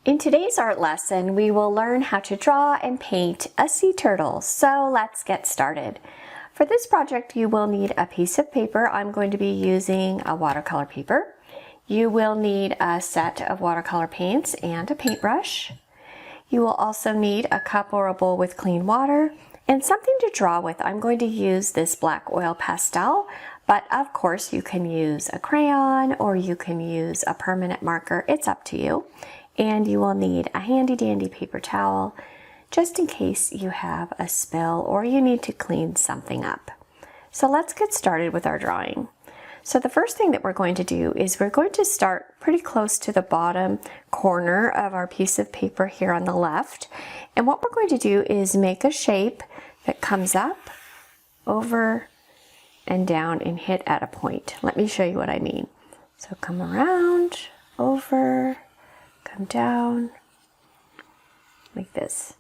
In today's art lesson, we will learn how to draw and paint a sea turtle. So let's get started. For this project, you will need a piece of paper. I'm going to be using a watercolor paper. You will need a set of watercolor paints and a paintbrush. You will also need a cup or a bowl with clean water and something to draw with. I'm going to use this black oil pastel, but of course you can use a crayon or you can use a permanent marker. It's up to you. And you will need a handy dandy paper towel just in case you have a spill or you need to clean something up. So let's get started with our drawing. So the first thing that we're going to do is we're going to start pretty close to the bottom corner of our piece of paper here on the left. And what we're going to do is make a shape that comes up, over, and down and hit at a point. Let me show you what I mean. So come around, over, come down, like this.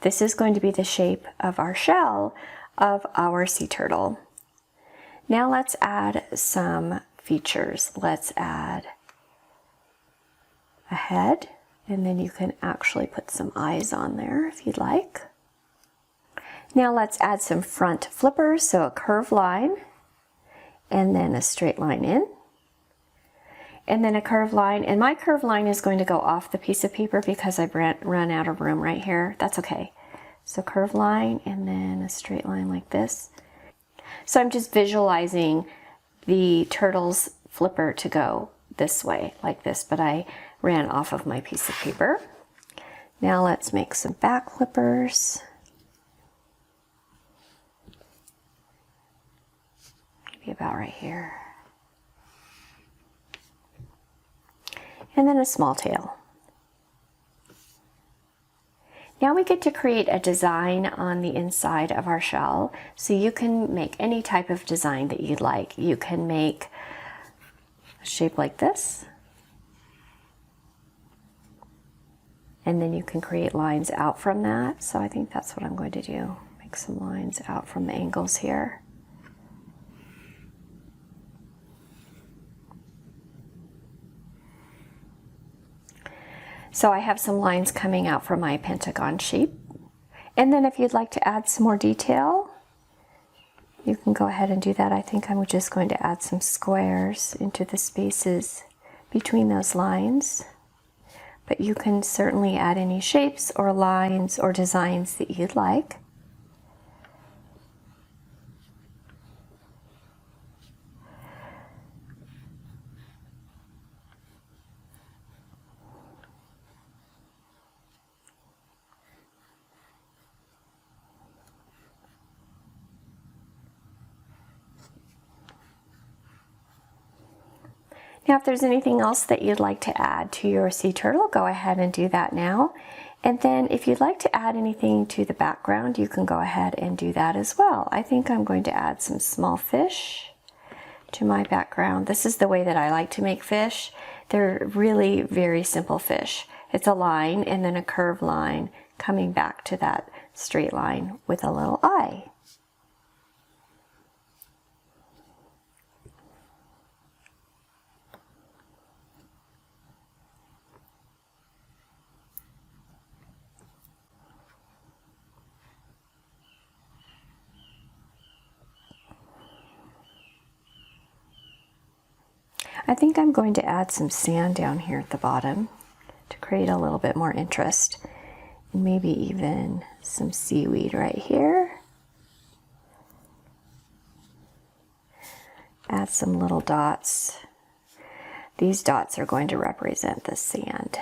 This is going to be the shape of our shell of our sea turtle. Now let's add some features. Let's add a head, and then you can actually put some eyes on there if you'd like. Now let's add some front flippers, so a curved line, and then a straight line in. And then a curved line, and my curved line is going to go off the piece of paper because I've run out of room right here. That's okay. So curved line and then a straight line like this. So I'm just visualizing the turtle's flipper to go this way, like this, but I ran off of my piece of paper. Now let's make some back flippers. Maybe about right here. And then a small tail. Now we get to create a design on the inside of our shell. So you can make any type of design that you'd like. You can make a shape like this. And then you can create lines out from that. So I think that's what I'm going to do. Make some lines out from the angles here. So I have some lines coming out from my pentagon shape. And then if you'd like to add some more detail, you can go ahead and do that. I think I'm just going to add some squares into the spaces between those lines. But you can certainly add any shapes or lines or designs that you'd like. Now, if there's anything else that you'd like to add to your sea turtle, go ahead and do that now. And then if you'd like to add anything to the background, you can go ahead and do that as well. I think I'm going to add some small fish to my background. This is the way that I like to make fish. They're really very simple fish. It's a line and then a curved line coming back to that straight line with a little eye. I think I'm going to add some sand down here at the bottom to create a little bit more interest. And maybe even some seaweed right here. Add some little dots. These dots are going to represent the sand.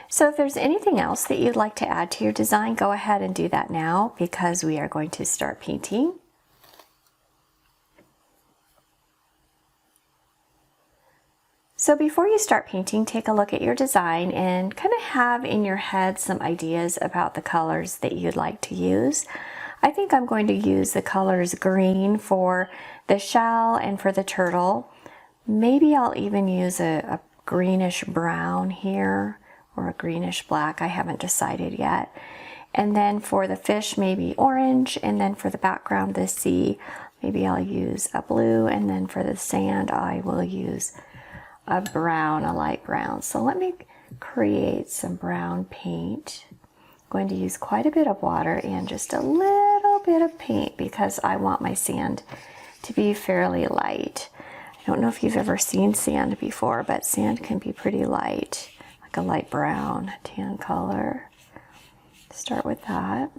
So if there's anything else that you'd like to add to your design, go ahead and do that now because we are going to start painting. So before you start painting, take a look at your design and kind of have in your head some ideas about the colors that you'd like to use. I think I'm going to use the colors green for the shell and for the turtle. Maybe I'll even use a greenish brown here or a greenish black. I haven't decided yet. And then for the fish, maybe orange. And then for the background, the sea, maybe I'll use a blue. And then for the sand, I will use a brown, a light brown. So let me create some brown paint. I'm going to use quite a bit of water and just a little bit of paint because I want my sand to be fairly light. I don't know if you've ever seen sand before, but sand can be pretty light, like a light brown, tan color. Start with that.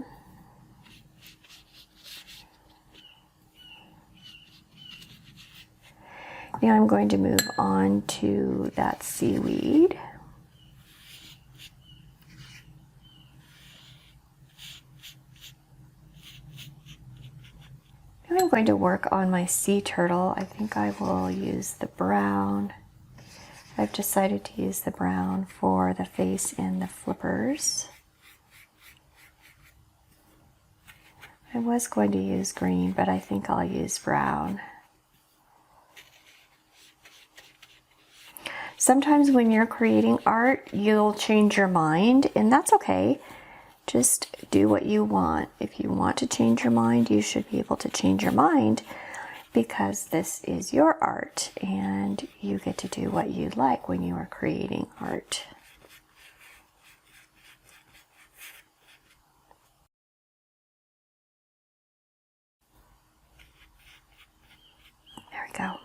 Now I'm going to move on to that seaweed. Now I'm going to work on my sea turtle. I think I will use the brown. I've decided to use the brown for the face and the flippers. I was going to use green, but I think I'll use brown. Sometimes when you're creating art, you'll change your mind, and that's okay. Just do what you want. If you want to change your mind, you should be able to change your mind because this is your art and you get to do what you like when you are creating art. There we go.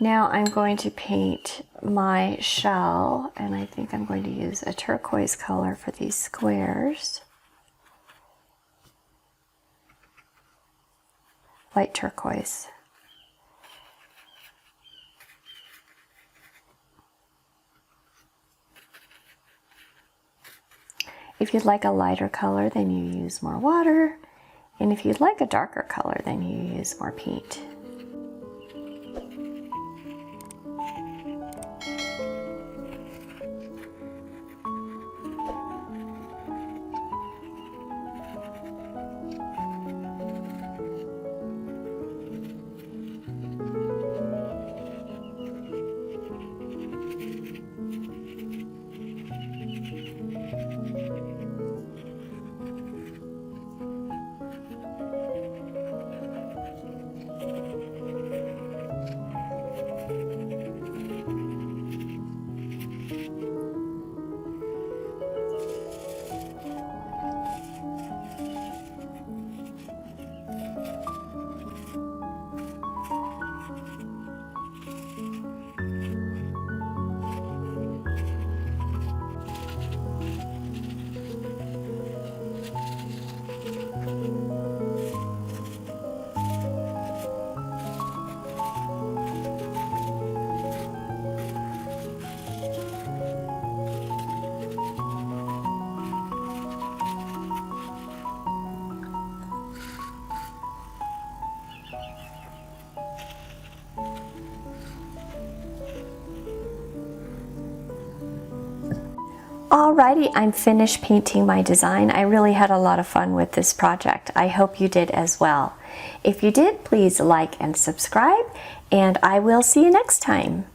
Now I'm going to paint my shell, and I think I'm going to use a turquoise color for these squares. Light turquoise. If you'd like a lighter color, then you use more water. And if you'd like a darker color, then you use more paint. Alrighty, I'm finished painting my design. I really had a lot of fun with this project. I hope you did as well. If you did, please like and subscribe, and I will see you next time.